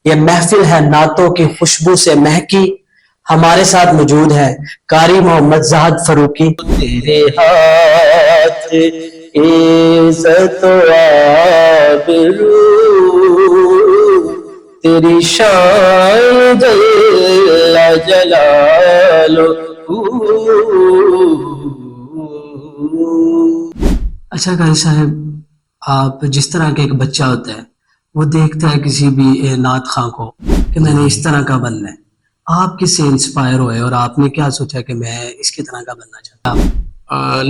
یہ محفل ہے نعتوں کی خوشبو سے مہکی. ہمارے ساتھ موجود ہے قاری محمد زاہد فاروقی. تیرے ہاتھ عزت و آبرو تیری شان جل جلالہ. اچھا قاری صاحب، آپ جس طرح کا ایک بچہ ہوتا ہے وہ دیکھتا ہے کسی بھی نعت خواں کو کہ میں نے اس طرح کا بننا ہے، آپ کس سے انسپائر ہوئے اور آپ نے کیا سوچا کہ میں اس کی طرح کا بننا چاہتا ہوں؟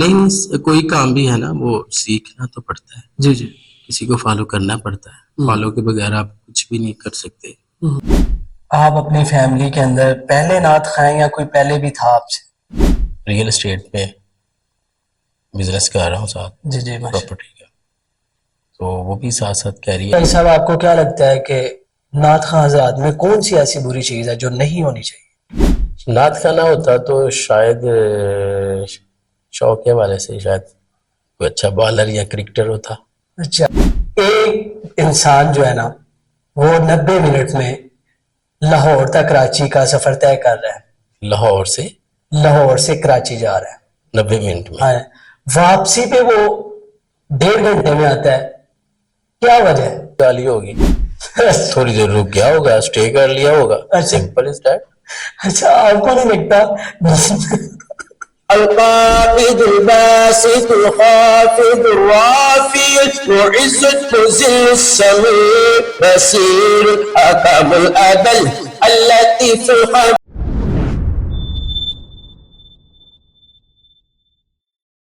نہیں، کوئی کام بھی ہے نا وہ سیکھنا تو پڑتا ہے. جی جی. کسی کو فالو کرنا پڑتا ہے، فالو کے بغیر آپ کچھ بھی نہیں کر سکتے. آپ اپنی فیملی کے اندر پہلے نعت خواں یا کوئی پہلے بھی تھا آپ سے؟ ریئل اسٹیٹ پہ بزنس کر رہا ہوں ساتھ. جی جی. پراپرٹی کا، تو وہ بھی ساتھ ساتھ کہہ رہی ہے. صاحب آپ کو کیا لگتا ہے کہ نعت خواں حضرات میں کون سی ایسی بری چیز ہے جو نہیں ہونی چاہیے؟ نعت خواں نہ ہوتا تو شاید شوق والے سے شاید کوئی اچھا بالر یا کرکٹر ہوتا. اچھا، ایک انسان جو ہے نا وہ 90 منٹ میں لاہور تک کراچی کا سفر طے کر رہا ہے. لاہور سے کراچی جا رہا ہے 90 منٹ میں. ہاں، واپسی پہ وہ 1.5 گھنٹے میں آتا ہے. کیا وجہ ہے؟ گالی ہوگی، تھوڑی دیر رک گیا ہوگا، اسٹے کر لیا ہوگا. Simple is that. اچھا، آپ کو نہیں لگتا القابض الباسط الخافض الرافع معز المذل السميع بصير حكم العدل اللطيف الخبير